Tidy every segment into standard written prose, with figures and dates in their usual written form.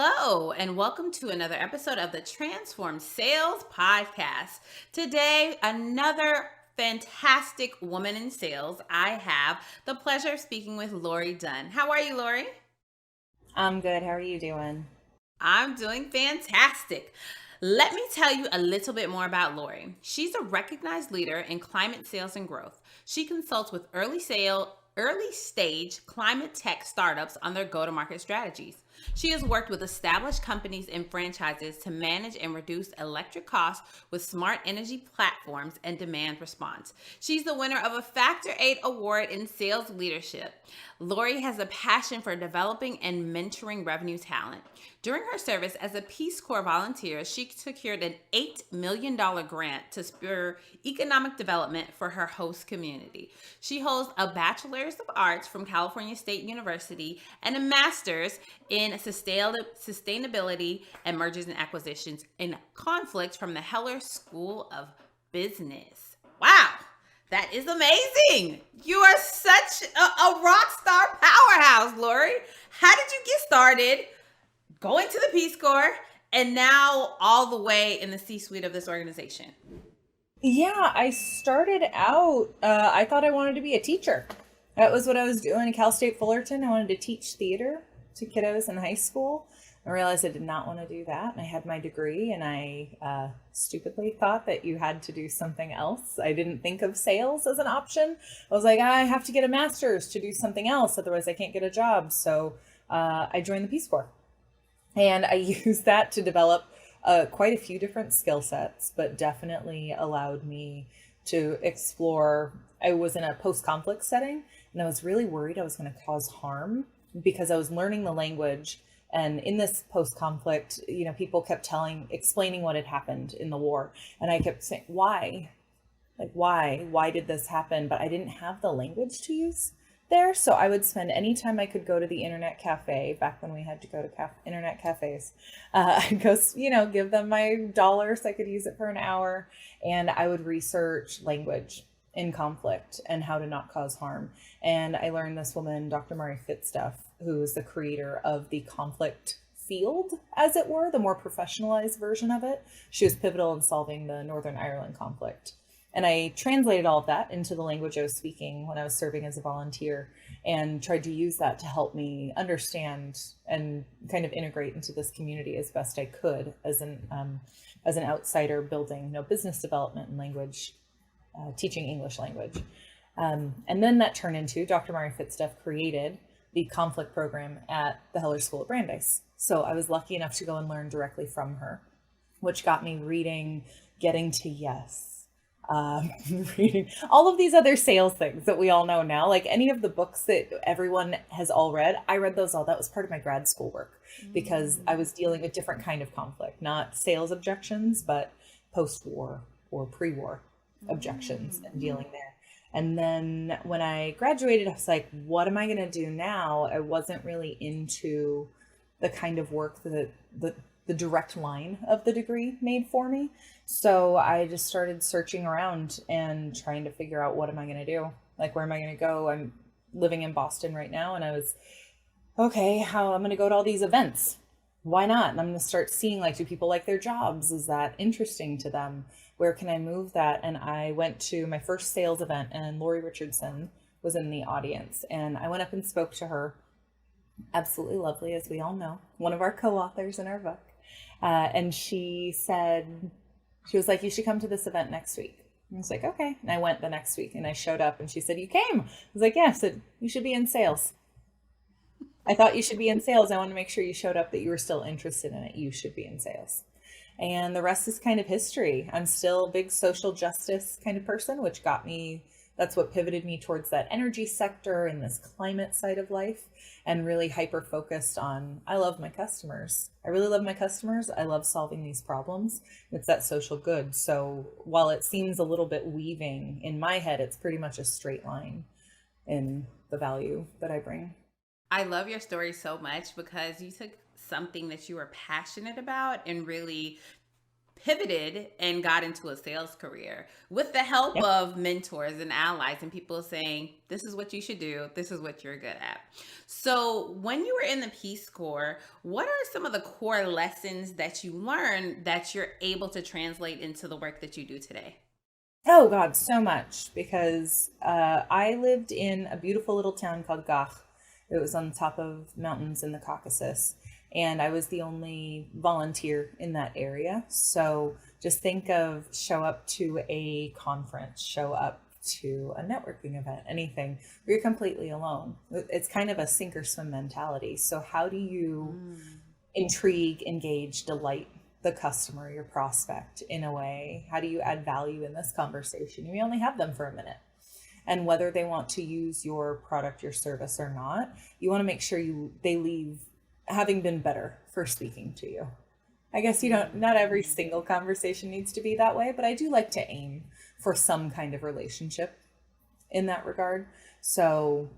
Hello, and welcome to another episode of the Transform Sales Podcast. Today, another fantastic woman in sales. I have the pleasure of speaking with Lori Dunn. How are you, Lori? I'm good. How are you doing? I'm doing fantastic. Let me tell you a little bit more about Lori. She's a recognized leader in climate sales and growth. She consults with early stage climate tech startups on their go-to-market strategies. She has worked with established companies and franchises to manage and reduce electric costs with smart energy platforms and demand response. She's the winner of a Factor 8 award in sales leadership. Lori has a passion for developing and mentoring revenue talent. During her service as a Peace Corps volunteer, she secured an $8 million grant to spur economic development for her host community. She holds a Bachelor's of Arts from California State University and a Master's in Sustainability and Mergers and Acquisitions in Conflict from the Heller School of Business. Wow! That is amazing. You are such a rock star powerhouse, Lori. How did you get started going to the Peace Corps and now all the way in the C-suite of this organization? Yeah, I started out, I thought I wanted to be a teacher. That was what I was doing at Cal State Fullerton. I wanted to teach theater to kiddos in high school. I realized I did not want to do that. And I had my degree and I stupidly thought that you had to do something else. I didn't think of sales as an option. I was like, I have to get a master's to do something else. Otherwise I can't get a job. So I joined the Peace Corps. And I used that to develop quite a few different skill sets, but definitely allowed me to explore. I was in a post-conflict setting and I was really worried I was going to cause harm because I was learning the language. And in this post-conflict, people kept explaining what had happened in the war. And I kept saying, why? Like, why did this happen? But I didn't have the language to use there. So I would spend any time I could go to the internet cafe back when we had to go to internet cafes. I'd go, give them my dollars. I could use it for an hour. And I would research language in conflict and how to not cause harm. And I learned this woman, Dr. Mari Fitzduff, who is the creator of the conflict field, as it were, the more professionalized version of it. She was pivotal in solving the Northern Ireland conflict. And I translated all of that into the language I was speaking when I was serving as a volunteer and tried to use that to help me understand and kind of integrate into this community as best I could as an outsider building business development and language, teaching English language. And then that turned into Dr. Mari Fitzduff created the conflict program at the Heller School at Brandeis. So I was lucky enough to go and learn directly from her, which got me reading Getting to Yes, reading all of these other sales things that we all know now, like any of the books that everyone has all read. I read those all. That was part of my grad school work because I was dealing with different kind of conflict, not sales objections, but post-war or pre-war objections and dealing there. And then when I graduated, I was like, what am I going to do now? I wasn't really into the kind of work that the direct line of the degree made for me. So I just started searching around and trying to figure out what am I going to do? Like, where am I going to go? I'm living in Boston right now. And I was, okay, how I'm going to go to all these events. Why not? And I'm going to start seeing, like, do people like their jobs? Is that interesting to them? Where can I move that? And I went to my first sales event and Lori Richardson was in the audience. And I went up and spoke to her. Absolutely lovely, as we all know, one of our co-authors in our book. And she was like, you should come to this event next week. And I was like, okay. And I went the next week and I showed up and she said, you came. I was like, yeah. I said, you should be in sales. I thought you should be in sales. I want to make sure you showed up, that you were still interested in it. You should be in sales. And the rest is kind of history. I'm still a big social justice kind of person, which that's what pivoted me towards that energy sector and this climate side of life, and really hyper focused on, I love my customers. I really love my customers. I love solving these problems. It's that social good. So while it seems a little bit weaving in my head, it's pretty much a straight line in the value that I bring. I love your story so much because you took something that you were passionate about and really pivoted and got into a sales career with the help Yep. of mentors and allies and people saying, this is what you should do, this is what you're good at. So, when you were in the Peace Corps, what are some of the core lessons that you learned that you're able to translate into the work that you do today? Oh God, so much, because I lived in a beautiful little town called Gach. It was on the top of mountains in the Caucasus, and I was the only volunteer in that area. So just think of show up to a conference, show up to a networking event, anything where you're completely alone. It's kind of a sink or swim mentality. So how do you intrigue, engage, delight the customer, your prospect in a way? How do you add value in this conversation? You only have them for a minute. And whether they want to use your product, your service or not, you want to make sure they leave having been better for speaking to you. I guess not every single conversation needs to be that way, but I do like to aim for some kind of relationship in that regard. So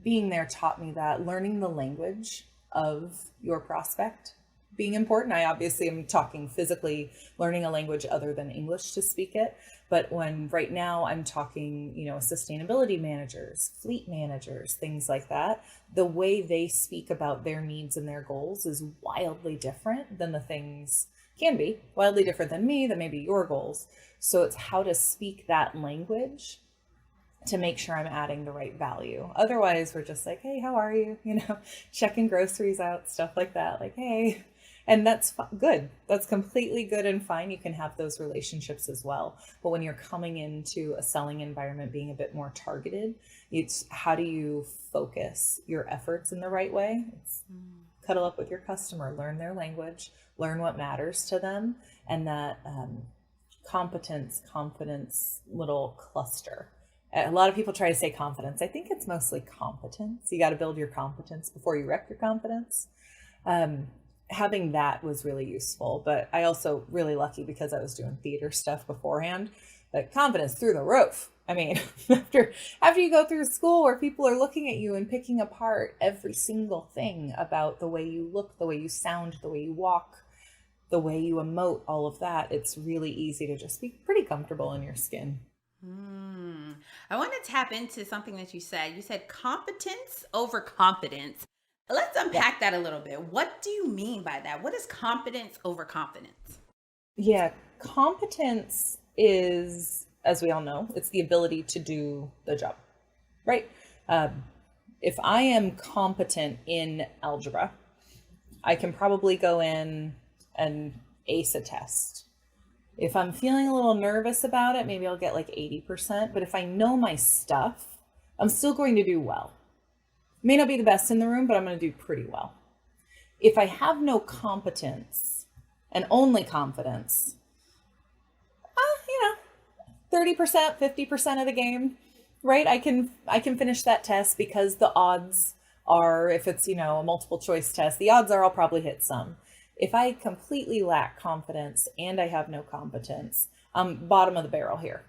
being there taught me that learning the language of your prospect being important. I obviously am talking physically learning a language other than English to speak it. But when right now I'm talking, sustainability managers, fleet managers, things like that, the way they speak about their needs and their goals is wildly different than can be wildly different than me, than maybe your goals. So it's how to speak that language to make sure I'm adding the right value. Otherwise, we're just like, hey, how are you? Checking groceries out, stuff like that. Like, hey, and that's good. That's completely good and fine. You can have those relationships as well. But when you're coming into a selling environment being a bit more targeted, it's how do you focus your efforts in the right way? It's cuddle up with your customer, learn their language, learn what matters to them, and that confidence little cluster. A lot of people try to say confidence. I think it's mostly competence. You got to build your competence before you wreck your confidence. Having that was really useful, but I also really lucky because I was doing theater stuff beforehand, but confidence through the roof. I mean, after you go through school where people are looking at you and picking apart every single thing about the way you look, the way you sound, the way you walk, the way you emote, all of that, it's really easy to just be pretty comfortable in your skin. I want to tap into something that you said. You said competence over confidence. Let's Yeah. unpack that a little bit. What do you mean by that? What is competence over confidence? Yeah. Competence is, as we all know, it's the ability to do the job, right? If I am competent in algebra, I can probably go in and ace a test. If I'm feeling a little nervous about it, maybe I'll get like 80%. But if I know my stuff, I'm still going to do well. May not be the best in the room, but I'm going to do pretty well. If I have no competence and only confidence, 30%, 50% of the game, right? I can finish that test because the odds are, if it's, a multiple choice test, the odds are I'll probably hit some. If I completely lack confidence and I have no competence, I'm bottom of the barrel here,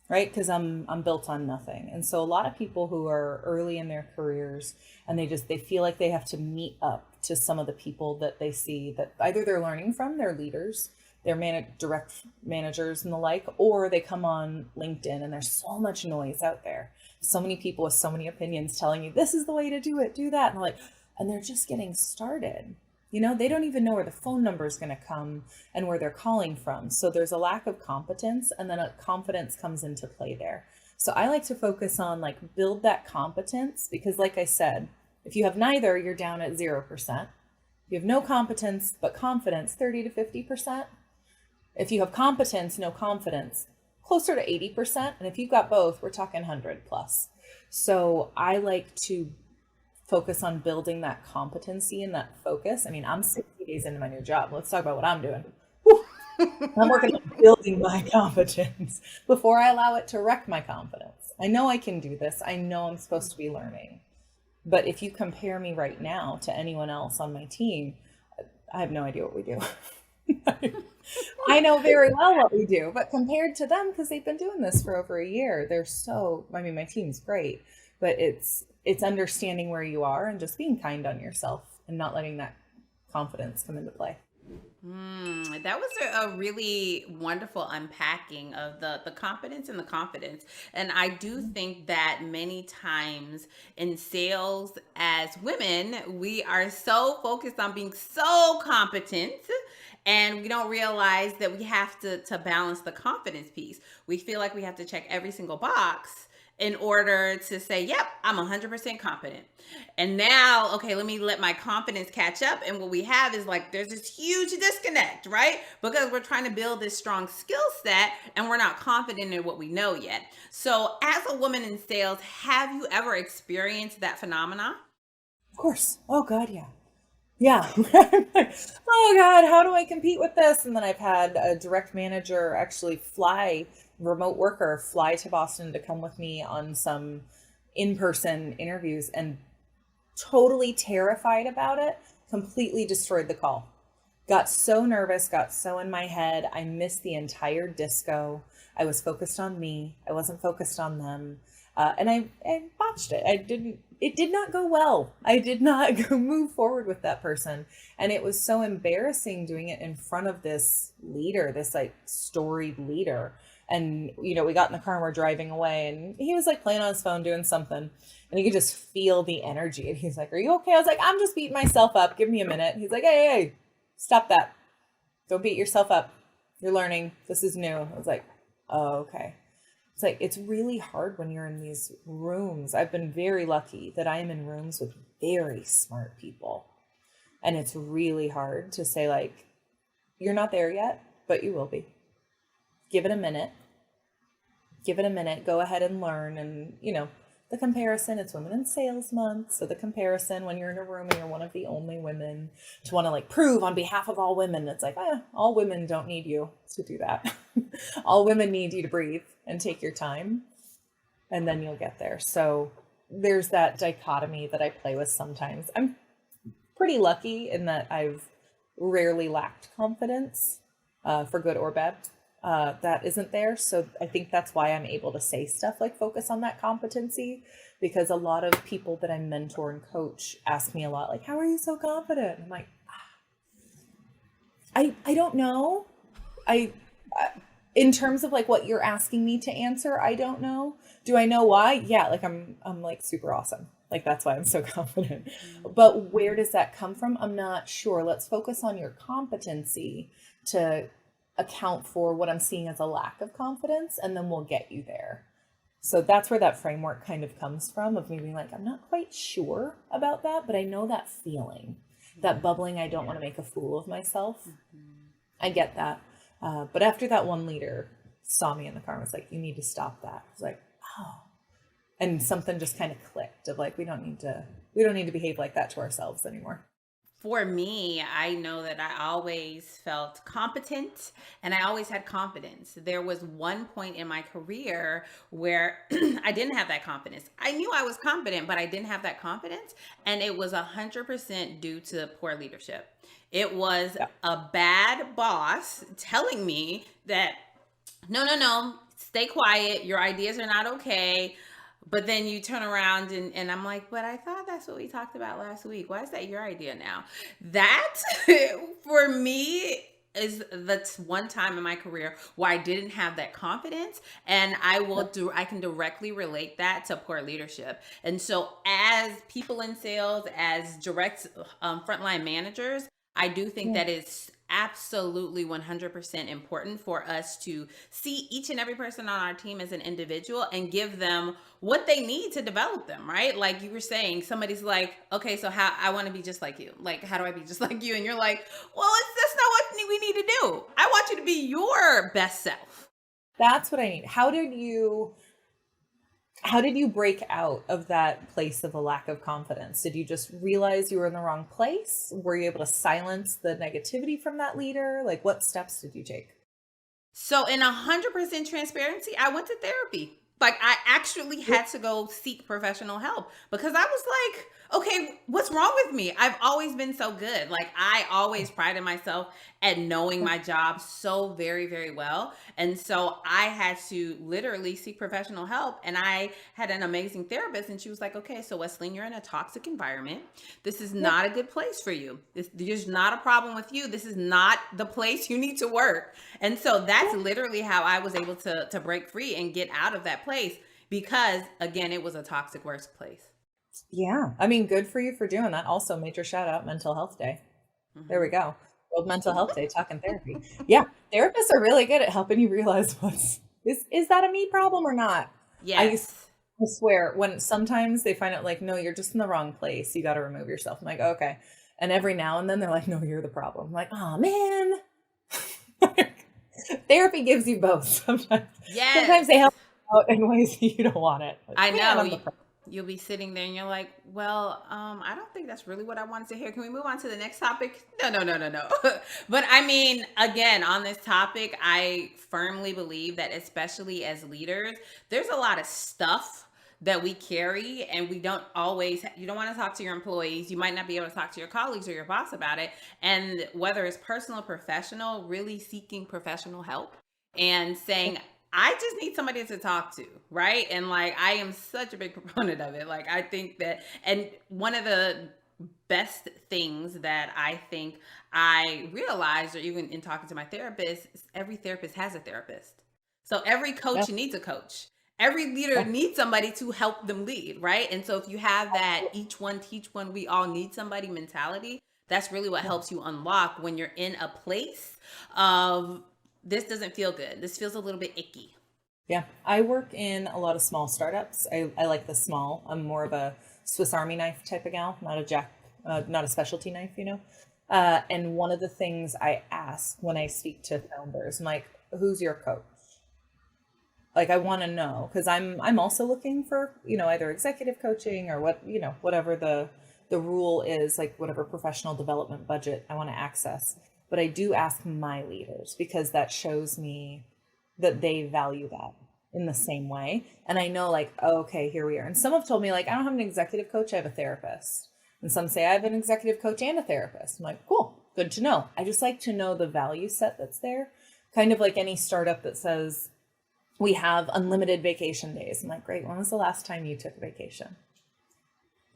right? Because I'm built on nothing. And so a lot of people who are early in their careers and they feel like they have to meet up to some of the people that they see that either they're learning from their leaders, their direct managers and the like, or they come on LinkedIn and there's so much noise out there. So many people with so many opinions telling you this is the way to do it, do that. And they're just getting started. They don't even know where the phone number is going to come and where they're calling from. So there's a lack of competence, and then a confidence comes into play there. So I like to focus on build that competence, because like I said, if you have neither, you're down at 0%. You have no competence, but confidence, 30 to 50%. If you have competence, no confidence, closer to 80%. And if you've got both, we're talking 100 plus. So I like to focus on building that competency and that focus. I mean, I'm 60 days into my new job. Let's talk about what I'm doing. I'm working on building my competence before I allow it to wreck my confidence. I know I can do this. I know I'm supposed to be learning. But if you compare me right now to anyone else on my team, I have no idea what we do. I know very well what we do, but compared to them, because they've been doing this for over a year, my team's great, but it's understanding where you are and just being kind on yourself and not letting that confidence come into play. That was a really wonderful unpacking of the competence and the confidence. And I do think that many times in sales as women, we are so focused on being so competent and we don't realize that we have to balance the confidence piece. We feel like we have to check every single box in order to say, yep, I'm 100% confident. And now, okay, let my confidence catch up. And what we have is like, there's this huge disconnect, right? Because we're trying to build this strong skill set and we're not confident in what we know yet. So, as a woman in sales, have you ever experienced that phenomena? Of course. Oh God, yeah. Yeah. Oh God, how do I compete with this? And then I've had a direct manager actually remote worker fly to Boston to come with me on some in-person interviews and totally terrified about it, completely destroyed the call. Got so nervous, got so in my head. I missed the entire disco. I was focused on me. I wasn't focused on them. And I botched it. It did not go well. I did not go move forward with that person. And it was so embarrassing doing it in front of this leader, this like storied leader. And, we got in the car and we're driving away and he was like playing on his phone doing something and you could just feel the energy. And he's like, "Are you okay?" I was like, "I'm just beating myself up. Give me a minute." He's like, hey, stop that. Don't beat yourself up. You're learning. This is new." I was like, "Oh, okay." It's like, it's really hard when you're in these rooms. I've been very lucky that I am in rooms with very smart people. And it's really hard to say like, you're not there yet, but you will be. Give it a minute. Give it a minute. Go ahead and learn. And, the comparison, it's Women in Sales Month. So the comparison when you're in a room and you're one of the only women to want to like prove on behalf of all women, it's like, all women don't need you to do that. All women need you to breathe and take your time and then you'll get there. So there's that dichotomy that I play with sometimes. I'm pretty lucky in that I've rarely lacked confidence, for good or bad. That isn't there. So I think that's why I'm able to say stuff like focus on that competency, because a lot of people that I mentor and coach ask me a lot, like, how are you so confident? And I'm like, I don't know. I in terms of like what you're asking me to answer, I don't know. Do I know why? Yeah. Like I'm like super awesome. Like that's why I'm so confident. But where does that come from? I'm not sure. Let's focus on your competency to account for what I'm seeing as a lack of confidence, and then we'll get you there. So that's where that framework kind of comes from, of me being like, I'm not quite sure about that, but I know that feeling, that bubbling, I don't want to make a fool of myself. I get that. But after that one leader saw me in the car and was like, you need to stop that. I was like, oh. And something just kind of clicked of like, we don't need to behave like that to ourselves anymore. For me, I know that I always felt competent and I always had confidence. There was one point in my career where I didn't have that confidence. I knew I was confident, but I didn't have that confidence. And it was 100% due to poor leadership. It was a bad boss telling me that, no, stay quiet. Your ideas are not okay. But then you turn around and I'm like, but I thought that's what we talked about last week. Why is that your idea now? That for me is the one time in my career where I didn't have that confidence, and I can directly relate that to poor leadership. And so as people in sales, as direct frontline managers, I do think that it's absolutely 100% important for us to see each and every person on our team as an individual and give them what they need to develop them, right? Like you were saying, somebody's like, okay, so how I want to be just like you. Like, how do I be just like you? And you're like, well, that's not what we need to do. I want you to be your best self. That's what I need. How did you break out of that place of a lack of confidence? Did you just realize you were in the wrong place? Were you able to silence the negativity from that leader? Like, what steps did you take? So in 100% transparency, I went to therapy. Like I actually had to go seek professional help because I was like, okay, what's wrong with me? I've always been so good. Like I always prided myself at knowing my job so very, very well. And so I had to literally seek professional help. And I had an amazing therapist, and she was like, okay, so Wesleyne, you're in a toxic environment. This is Yeah. not a good place for you. There's not a problem with you. This is not the place you need to work. And so that's Yeah. literally how I was able to break free and get out of that place, because again, it was a toxic workplace. Yeah. I mean, good for you for doing that. Also, major shout out Mental Health Day. There we Hmm. go. World Mental Health Day, talking therapy. Yeah. Therapists are really good at helping you realize is that a me problem or not? I used Yes. to swear when sometimes they find out like, no, you're just in the wrong place. You got to remove yourself. I'm like, okay. And every now and then they're like, no, you're the problem. I'm like, oh man. Therapy gives you both sometimes. Sometimes they Yes. help you out in ways that you don't want it. Like, I man, know. I'm the problem. You'll be sitting there and you're like, well, I don't think that's really what I wanted to hear. Can we move on to the next topic? No, no, no, no, no. But I mean, again, on this topic, I firmly believe that, especially as leaders, there's a lot of stuff that we carry, and we don't always, you don't want to talk to your employees. You might not be able to talk to your colleagues or your boss about it. And whether it's personal or professional, really seeking professional help and saying, I just need somebody to talk to, right? And like, I am such a big proponent of it. Like, I think that, and one of the best things that I think I realized, or even in talking to my therapist, is every therapist has a therapist. So every Yeah. coach needs a coach. Every leader Yeah. needs somebody to help them lead, right? And so if you have that each one teach one, we all need somebody mentality, that's really what helps you unlock when you're in a place of, this doesn't feel good. This feels a little bit icky. Yeah, I work in a lot of small startups. I like the small. I'm more of a Swiss Army knife type of gal, not a specialty knife, you know. And one of the things I ask when I speak to founders, I'm like, "Who's your coach?" Like, I want to know because I'm also looking for either executive coaching or whatever the rule is, like whatever professional development budget I want to access. But I do ask my leaders because that shows me that they value that in the same way. And I know like, oh, okay, here we are. And some have told me like, I don't have an executive coach, I have a therapist. And some say I have an executive coach and a therapist. I'm like, cool, good to know. I just like to know the value set that's there. Kind of like any startup that says we have unlimited vacation days. I'm like, great, when was the last time you took a vacation?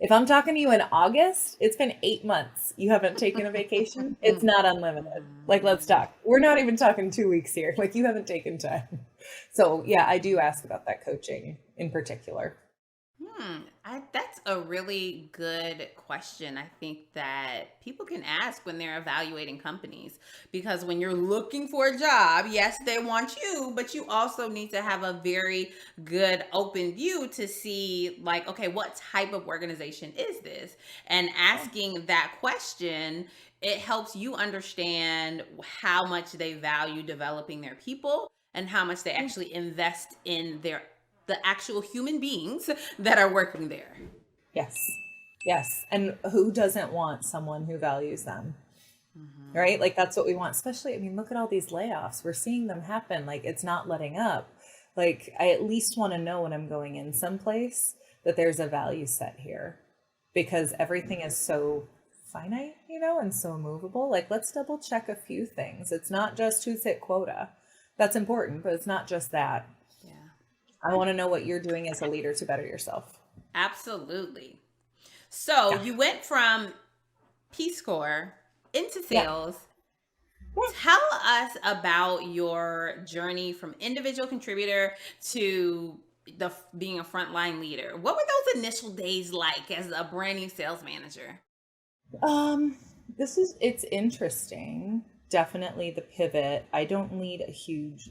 If I'm talking to you in August, it's been 8 months. You haven't taken a vacation. It's not unlimited. Like, let's talk. We're not even talking 2 weeks here. Like, you haven't taken time. So, yeah, I do ask about that coaching in particular. That's a really good question. I think that people can ask when they're evaluating companies, because when you're looking for a job, yes, they want you, but you also need to have a very good open view to see, like, okay, what type of organization is this? And Yeah. asking that question, it helps you understand how much they value developing their people and how much they Yeah. actually invest in the actual human beings that are working there. Yes. Yes. And who doesn't want someone who values them? Hmm. Right? Like, that's what we want. Especially, I mean, look at all these layoffs. We're seeing them happen. Like, it's not letting up. Like, I at least want to know when I'm going in someplace that there's a value set here because everything is so finite, and so movable. Like, let's double check a few things. It's not just who's hit quota. That's important, but it's not just that. Yeah, I want to know what you're doing as a leader to better yourself. absolutely. So Yeah. you went from Peace Corps into Yeah. sales. Yeah. Tell us about your journey from individual contributor to being a frontline leader. What were those initial days like as a brand new sales manager? Um, it's interesting. Definitely the pivot. I don't lead a huge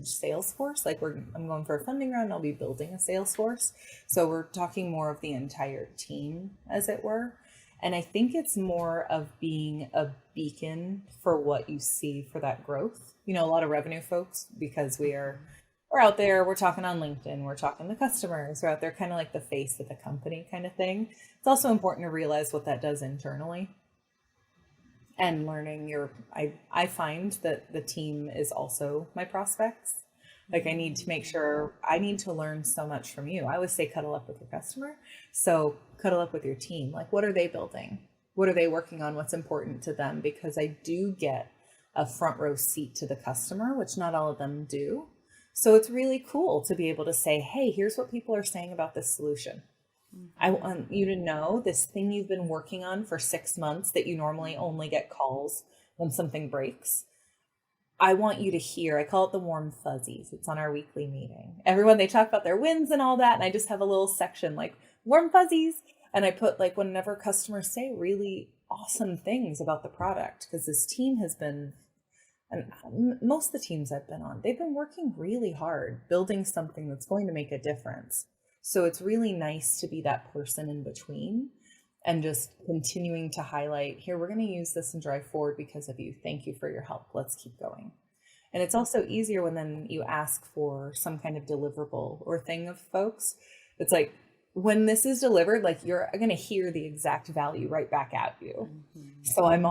sales force. Like I'm going for a funding round. I'll be building a sales force. So we're talking more of the entire team, as it were. And I think it's more of being a beacon for what you see for that growth. A lot of revenue folks, because we're out there, we're talking on LinkedIn, we're talking to customers, we're out there kind of like the face of the company kind of thing. It's also important to realize what that does internally and learning I find that the team is also my prospects. Like I need to learn so much from you. I always say cuddle up with your customer. So cuddle up with your team. Like, what are they building? What are they working on? What's important to them? Because I do get a front row seat to the customer, which not all of them do. So it's really cool to be able to say, hey, here's what people are saying about this solution. I want you to know this thing you've been working on for 6 months that you normally only get calls when something breaks. I want you to hear, I call it the warm fuzzies. It's on our weekly meeting. Everyone, they talk about their wins and all that. And I just have a little section like warm fuzzies. And I put like whenever customers say really awesome things about the product, because this team has been, and most of the teams I've been on, they've been working really hard, building something that's going to make a difference. So it's really nice to be that person in between and just continuing to highlight, here, we're going to use this and drive forward because of you. Thank you for your help. Let's keep going. And it's also easier when then you ask for some kind of deliverable or thing of folks. It's like, when this is delivered, like you're going to hear the exact value right back at you. So I'm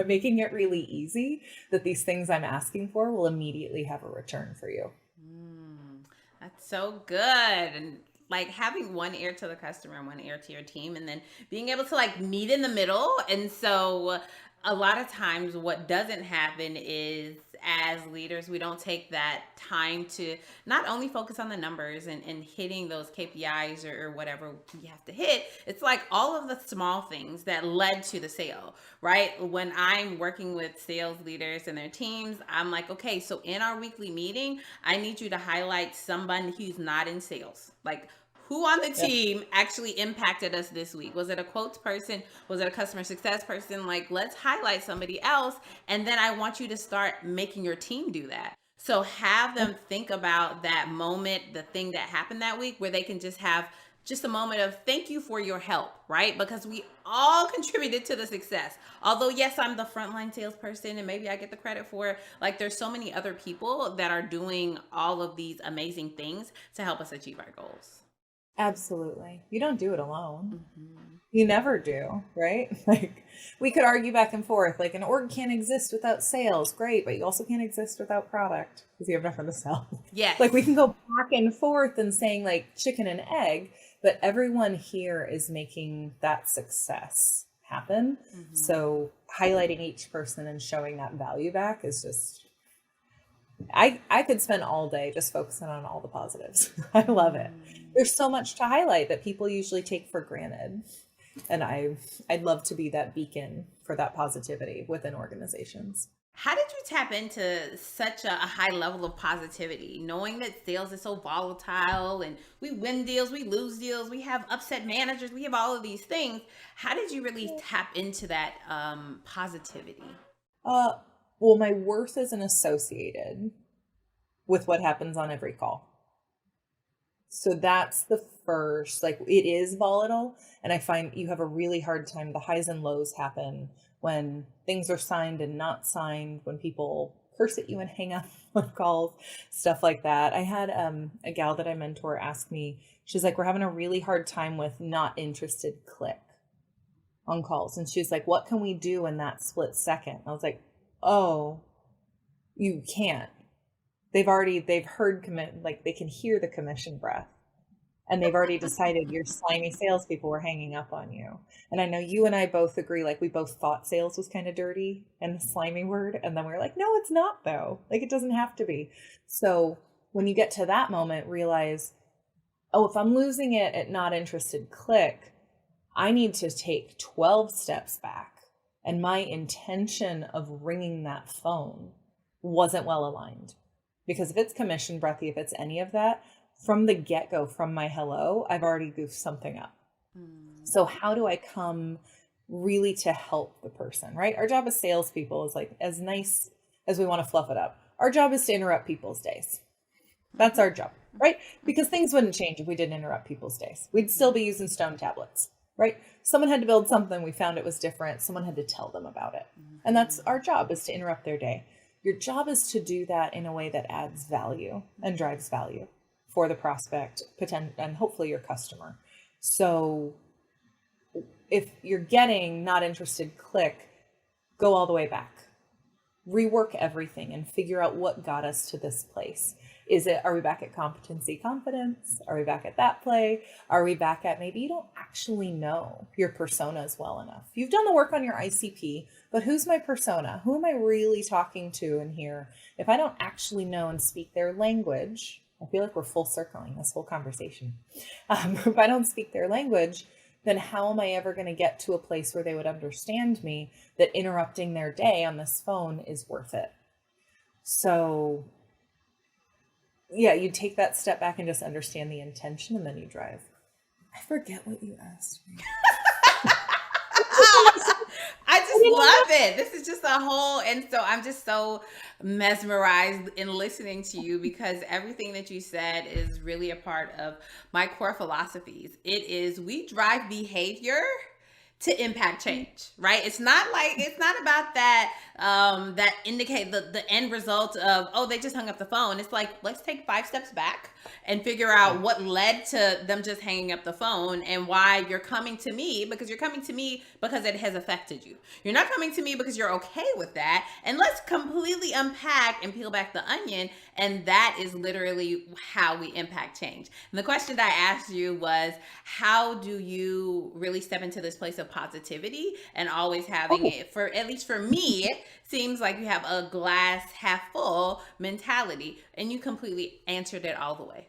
making it really easy that these things I'm asking for will immediately have a return for you. That's so good. And like having one ear to the customer and one ear to your team, and then being able to like meet in the middle. And so a lot of times what doesn't happen is, as leaders, we don't take that time to not only focus on the numbers and hitting those KPIs or whatever you have to hit. It's like all of the small things that led to the sale, right? When I'm working with sales leaders and their teams, I'm like, okay, so in our weekly meeting, I need you to highlight somebody who's not in sales. Like, who on the team actually impacted us this week? Was it a quotes person? Was it a customer success person? Like, let's highlight somebody else. And then I want you to start making your team do that. So have them think about that moment, the thing that happened that week, where they can just have just a moment of thank you for your help, right? Because we all contributed to the success. Although, yes, I'm the frontline salesperson and maybe I get the credit for it. Like, there's so many other people that are doing all of these amazing things to help us achieve our goals. Absolutely. You don't do it alone. You never do, right? Like, we could argue back and forth, like an org can't exist without sales. Great, but you also can't exist without product because you have nothing to sell. Yes. Like, we can go back and forth and saying like chicken and egg, but everyone here is making that success happen. So highlighting each person and showing that value back is just, I could spend all day just focusing on all the positives. I love it. There's so much to highlight that people usually take for granted. And I'd love to be that beacon for that positivity within organizations. How did you tap into such a high level of positivity, knowing that sales is so volatile and we win deals, we lose deals, we have upset managers, we have all of these things. How did you really tap into that positivity? Well, my worth isn't associated with what happens on every call. So that's the first, like, it is volatile. And I find you have a really hard time. The highs and lows happen when things are signed and not signed, when people curse at you and hang up on calls, stuff like that. I had a gal that I mentor ask me, she's like, we're having a really hard time with not interested click on calls. And she's like, what can we do in that split second? I was like, oh, you can't. They've heard like they can hear the commission breath, and they've already decided your slimy salespeople were hanging up on you. And I know you and I both agree, like we both thought sales was kind of dirty and a slimy word. And then we were like, no, it's not though. Like, it doesn't have to be. So when you get to that moment, realize, oh, if I'm losing it at not interested click, I need to take 12 steps back. And my intention of ringing that phone wasn't well aligned. Because if it's commission breathy, if it's any of that, from the get-go, from my hello, I've already goofed something up. So how do I come really to help the person, right? Our job as salespeople is like, as nice as we want to fluff it up, our job is to interrupt people's days. That's our job, right? Because things wouldn't change if we didn't interrupt people's days. We'd still be using stone tablets, right? Someone had to build something. We found it was different. Someone had to tell them about it. And that's our job, is to interrupt their day. Your job is to do that in a way that adds value and drives value for the prospect, and hopefully your customer. So if you're getting not interested click, go all the way back. Rework everything and figure out what got us to this place. Are we back at competency, confidence? Are we back at that play? Are we back at maybe you don't actually know your personas well enough? You've done the work on your ICP, but who's my persona? Who am I really talking to in here? If I don't actually know and speak their language, I feel like we're full circling this whole conversation. If I don't speak their language, then how am I ever going to get to a place where they would understand me that interrupting their day on this phone is worth it? So yeah, you take that step back and just understand the intention, and then you drive. I forget what you asked me. I just love it. This is just a whole, and so I'm just so mesmerized in listening to you because everything that you said is really a part of my core philosophies. It is we drive behavior to impact change, right? It's not about that that indicate the end result of, oh, they just hung up the phone. It's like, let's take 5 steps back and figure out what led to them just hanging up the phone and why you're coming to me, because you're coming to me because it has affected you. You're not coming to me because you're okay with that. And let's completely unpack and peel back the onion. And that is literally how we impact change. And the question that I asked you was, how do you really step into this place of positivity and always having it, for at least for me, it seems like you have a glass half full mentality, and you completely answered it all the way.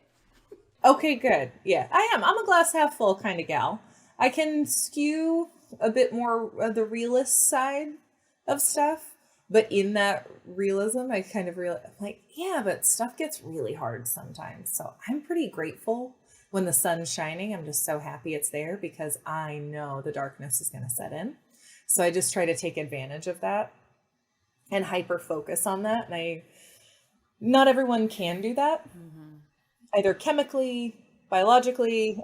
Okay, good. Yeah, I am. I'm a glass half full kind of gal. I can skew a bit more the realist side of stuff, but in that realism, I kind of realize, like, yeah, but stuff gets really hard sometimes. So I'm pretty grateful when the sun's shining. I'm just so happy it's there because I know the darkness is going to set in. So I just try to take advantage of that and hyper focus on that. And not everyone can do that, either chemically, biologically,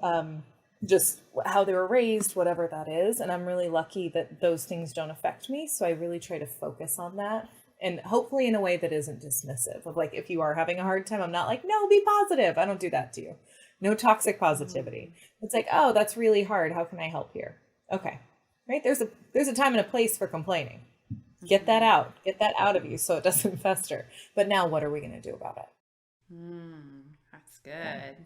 just how they were raised, whatever that is. And I'm really lucky that those things don't affect me. So I really try to focus on that, and hopefully in a way that isn't dismissive of, like, if you are having a hard time, I'm not like, no, be positive. I don't do that to you. No toxic positivity. It's like, oh, that's really hard. How can I help here? Okay. Right. There's a time and a place for complaining. Get that out. Get that out of you so it doesn't fester. But now what are we going to do about it? That's good.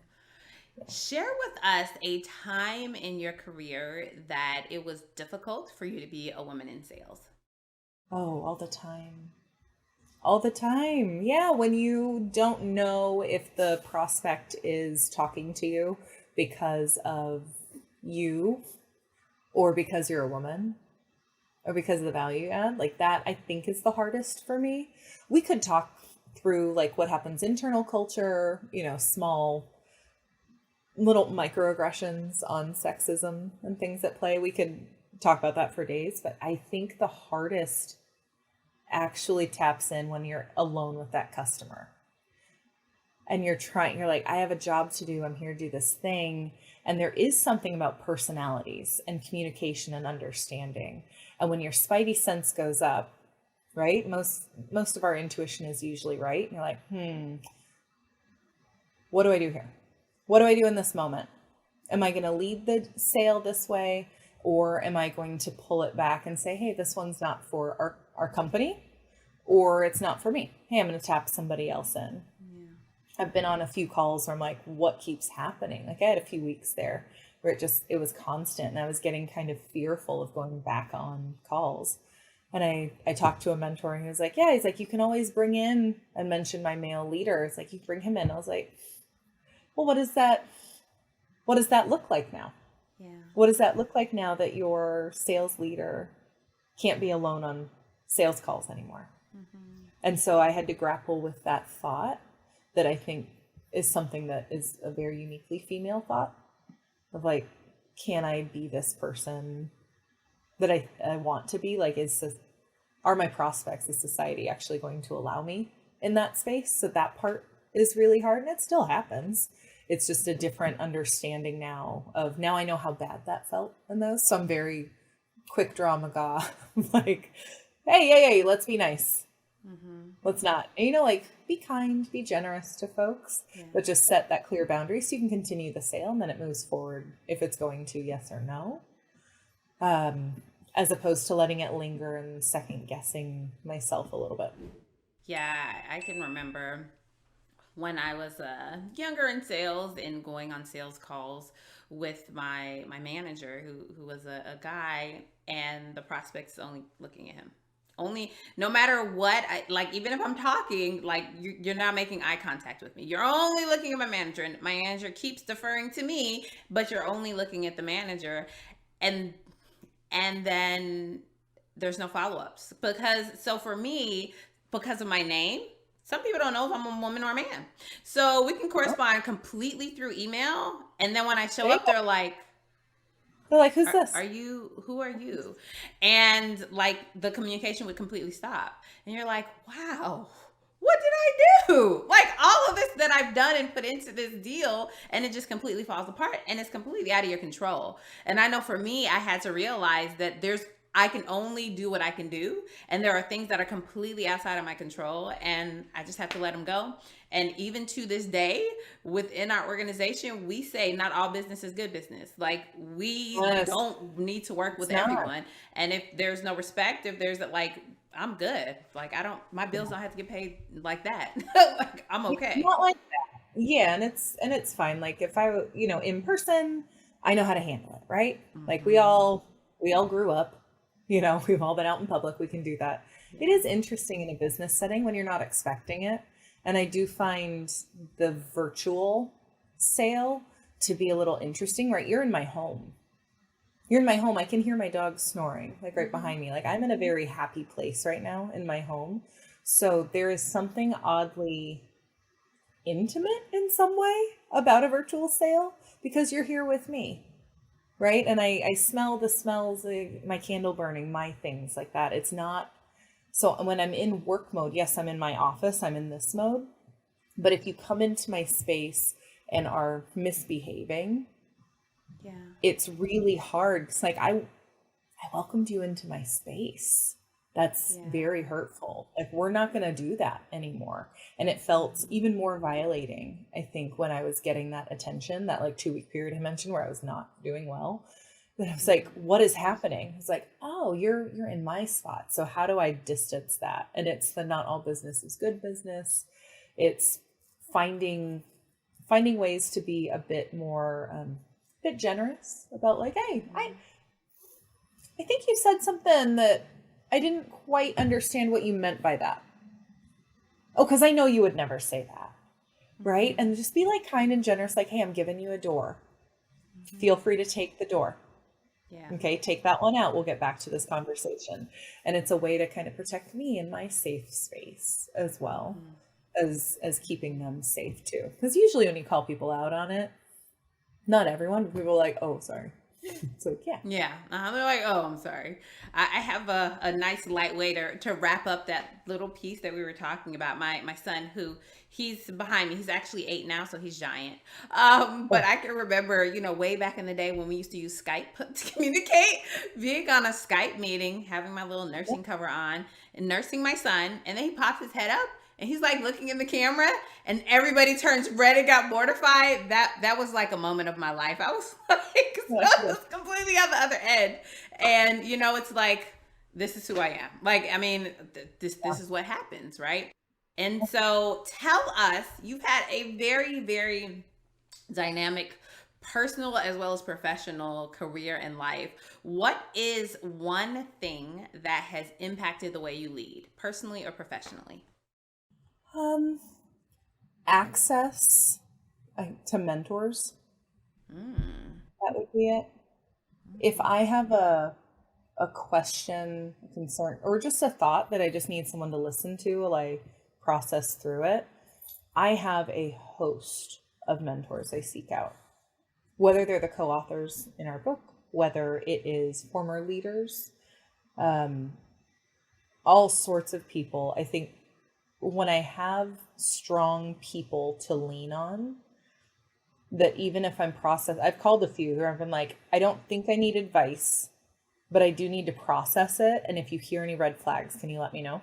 Share with us a time in your career that it was difficult for you to be a woman in sales. Oh, all the time. All the time. Yeah. When you don't know if the prospect is talking to you because of you, or because you're a woman, or because of the value you add, like that, I think is the hardest for me. We could talk through like what happens internal culture, small little microaggressions on sexism and things at play. We could talk about that for days, but I think the hardest actually taps in when you're alone with that customer and you're like, I have a job to do. I'm here to do this thing. And there is something about personalities and communication and understanding. And when your spidey sense goes up, right? Most of our intuition is usually right. And you're like, what do I do here? What do I do in this moment? Am I going to lead the sale this way? Or am I going to pull it back and say, hey, this one's not for our company, or it's not for me. Hey, I'm going to tap somebody else in. Yeah. I've been on a few calls where I'm like, what keeps happening? Like I had a few weeks there where it was constant, and I was getting kind of fearful of going back on calls. And I talked to a mentor, and he was like, yeah, he's like, you can always bring in and mention my male leader. It's like, you bring him in. I was like, well, what does that look like now? Yeah. What does that look like now that your sales leader can't be alone on sales calls anymore? And so I had to grapple with that thought that I think is something that is a very uniquely female thought of like, can I be this person that I want to be? Like, are my prospects, is society actually going to allow me in that space? So that part is really hard, and it still happens. It's just a different understanding now I know how bad that felt in those. So I'm very quick draw McGaw, like, hey, let's be nice. Let's not, like, be kind, be generous to folks, but just set that clear boundary so you can continue the sale, and then it moves forward if it's going to yes or no, as opposed to letting it linger and second guessing myself a little bit. Yeah, I can remember when I was younger in sales and going on sales calls with my manager, who was a guy, and the prospects only looking at him. Only, no matter what, like even if I'm talking, like you're not making eye contact with me. You're only looking at my manager, and my manager keeps deferring to me, but you're only looking at the manager, and then there's no follow-ups because so for me, because of my name, some people don't know if I'm a woman or a man. So we can correspond completely through email, and then when I show up, they're like, They're like, who's this? who are you? And like the communication would completely stop. And you're like, wow, what did I do? Like all of this that I've done and put into this deal, and it just completely falls apart, and it's completely out of your control. And I know for me, I had to realize that I can only do what I can do. And there are things that are completely outside of my control, and I just have to let them go. And even to this day, within our organization, we say not all business is good business. Like we don't need to work with everyone. And if there's no respect, if there's like, I'm good. Like my bills don't have to get paid like that. Like I'm okay. Not like that. Yeah, and it's fine. Like if I, in person, I know how to handle it, right? Like we all grew up, we've all been out in public. We can do that. It is interesting in a business setting when you're not expecting it. And I do find the virtual sale to be a little interesting, right? You're in my home. I can hear my dog snoring like right behind me. Like I'm in a very happy place right now in my home. So there is something oddly intimate in some way about a virtual sale because you're here with me. Right. And I smell the smells, like my candle burning, my things like that. It's not. So when I'm in work mode, yes, I'm in my office, I'm in this mode. But if you come into my space and are misbehaving, it's really hard. It's like I welcomed you into my space. That's very hurtful. Like we're not going to do that anymore. And it felt even more violating, I think, when I was getting that attention, that like 2-week period I mentioned where I was not doing well. Then I was like, what is happening? It's like, oh, you're in my spot. So how do I distance that? And it's the not all business is good business. It's finding ways to be a bit more, bit generous about like, hey, I think you said something that I didn't quite understand what you meant by that. Oh, because I know you would never say that. Right. And just be like kind and generous, like, hey, I'm giving you a door. Feel free to take the door. Yeah. Okay, take that one out. We'll get back to this conversation. And it's a way to kind of protect me in my safe space as well as keeping them safe too. Because usually when you call people out on it, not everyone, but people are like, oh, sorry. It's like, yeah. Yeah. They're like, oh, I'm sorry. I have a nice light way to wrap up that little piece that we were talking about. My son, who he's behind me, he's actually 8 now, so he's giant. But I can remember, way back in the day when we used to use Skype to communicate, being on a Skype meeting, having my little nursing cover on and nursing my son. And then he pops his head up. And he's like looking in the camera and everybody turns red and got mortified. That was like a moment of my life. I was like, I was completely on the other end. And, it's like, this is who I am. Like, I mean, this is what happens, right? And so tell us, you've had a very, very dynamic personal as well as professional career in life. What is one thing that has impacted the way you lead, personally or professionally? Access to mentors. That would be it. If I have a question, a concern, or just a thought that I just need someone to listen to while I process through it, I have a host of mentors I seek out. Whether they're the co-authors in our book, whether it is former leaders, all sorts of people. I think when I have strong people to lean on, that even if I'm I've called a few where I've been like, I don't think I need advice, but I do need to process it. And if you hear any red flags, can you let me know?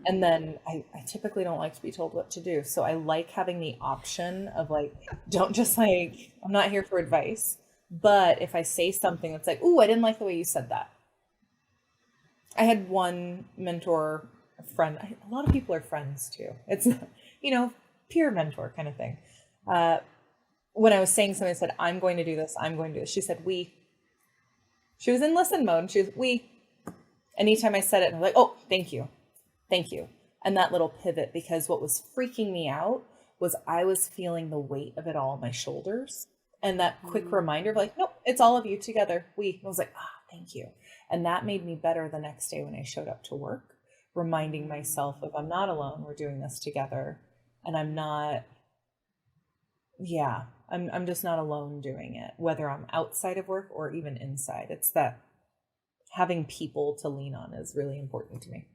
And then I typically don't like to be told what to do. So I like having the option of like, don't just like, I'm not here for advice. But if I say something that's like, ooh, I didn't like the way you said that. I had one mentor, a friend, a lot of people are friends too. It's, peer mentor kind of thing. When I was saying something, I said, I'm going to do this. I'm going to do this. She said, we. She was in listen mode. She was, we. Anytime I said it, I'm like, oh, thank you. Thank you. And that little pivot, because what was freaking me out was I was feeling the weight of it all on my shoulders. And that quick reminder of like, nope, it's all of you together. We. I was like, thank you. And that made me better the next day when I showed up to work, reminding myself of I'm not alone. We're doing this together. And I'm not, I'm just not alone doing it, whether I'm outside of work or even inside. It's that having people to lean on is really important to me.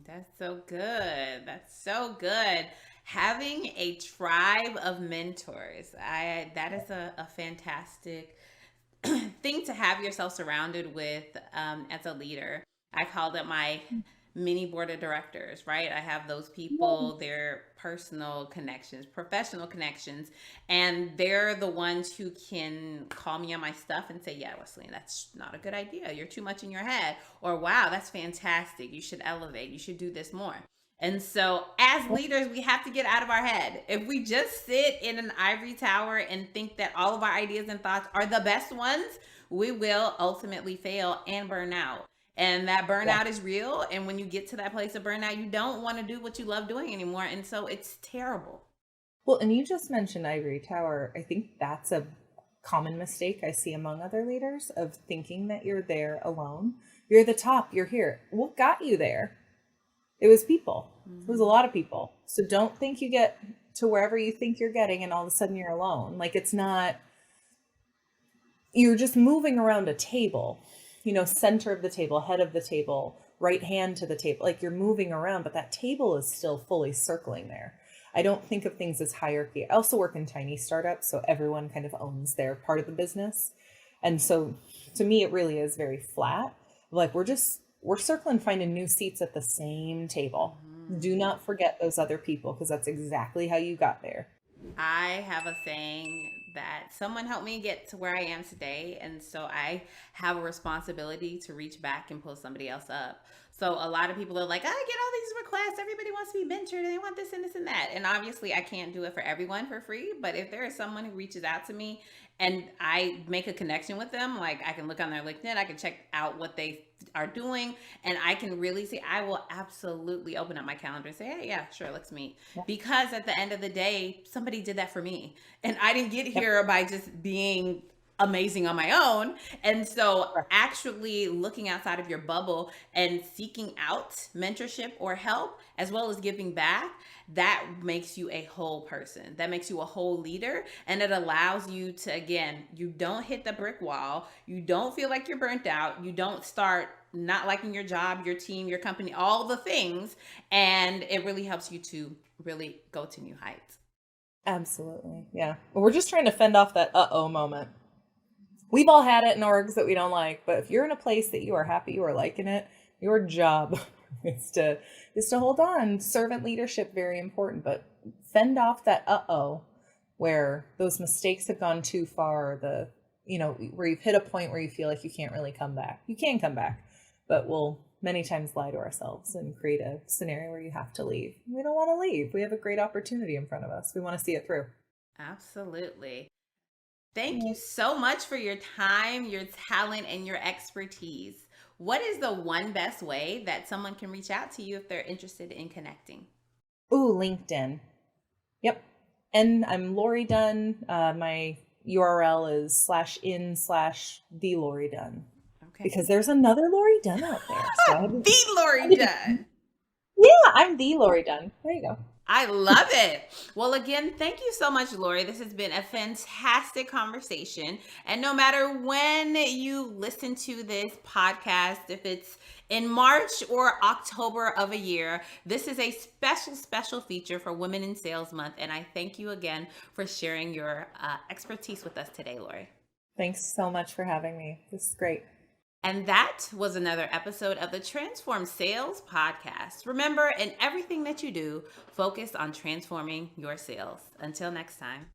That's so good. That's so good. Having a tribe of mentors. That is a fantastic thing to have yourself surrounded with as a leader. I call them my mini board of directors, right? I have those people, their personal connections, professional connections, and they're the ones who can call me on my stuff and say, yeah, Wesleyne, that's not a good idea. You're too much in your head. Or, wow, that's fantastic. You should elevate. You should do this more. And so as leaders, we have to get out of our head. If we just sit in an ivory tower and think that all of our ideas and thoughts are the best ones, we will ultimately fail and burn out. And that burnout is real. And when you get to that place of burnout, you don't want to do what you love doing anymore. And so it's terrible. Well, and you just mentioned ivory tower. I think that's a common mistake I see among other leaders of thinking that you're there alone. You're the top. You're here. What got you there? It was people. It was a lot of people. So don't think you get to wherever you think you're getting and all of a sudden you're alone. Like it's not, you're just moving around a table. Center of the table, head of the table, right hand to the table, like you're moving around, but that table is still fully circling there. I don't think of things as hierarchy. I also work in tiny startups, so everyone kind of owns their part of the business. And so to me, it really is very flat. Like we're circling, finding new seats at the same table. Do not forget those other people, because that's exactly how you got there. I have a saying that someone helped me get to where I am today. And so I have a responsibility to reach back and pull somebody else up. So a lot of people are like, I get all these requests. Everybody wants to be mentored and they want this and this and that. And obviously I can't do it for everyone for free. But if there is someone who reaches out to me and I make a connection with them, like I can look on their LinkedIn, I can check out what they are doing, and I can really see, I will absolutely open up my calendar and say, hey, yeah, sure, let's meet. Because at the end of the day, somebody did that for me. And I didn't get here by just being amazing on my own. And so actually looking outside of your bubble and seeking out mentorship or help, as well as giving back, that makes you a whole person. That makes you a whole leader. And it allows you to, again, you don't hit the brick wall. You don't feel like you're burnt out. You don't start not liking your job, your team, your company, all the things. And it really helps you to really go to new heights. Absolutely. Yeah. We're just trying to fend off that moment. We've all had it in orgs that we don't like, but if you're in a place that you are happy, you are liking it, your job is to hold on. Servant leadership, very important, but fend off that where those mistakes have gone too far, where you've hit a point where you feel like you can't really come back. You can come back, but we'll many times lie to ourselves and create a scenario where you have to leave. We don't want to leave. We have a great opportunity in front of us. We want to see it through. Absolutely. Thank you so much for your time, your talent, and your expertise. What is the one best way that someone can reach out to you if they're interested in connecting? Ooh, LinkedIn. Yep. And I'm Lori Dunn. My URL is /in/the Lori Dunn. Okay. Because there's another Lori Dunn out there. So the Lori Dunn. Yeah, I'm the Lori Dunn. There you go. I love it. Well, again, thank you so much, Lori. This has been a fantastic conversation. And no matter when you listen to this podcast, if it's in March or October of a year, this is a special feature for Women in Sales Month. And I thank you again for sharing your expertise with us today, Lori. Thanks so much for having me. This is great. And that was another episode of the Transform Sales Podcast. Remember, in everything that you do, focus on transforming your sales. Until next time.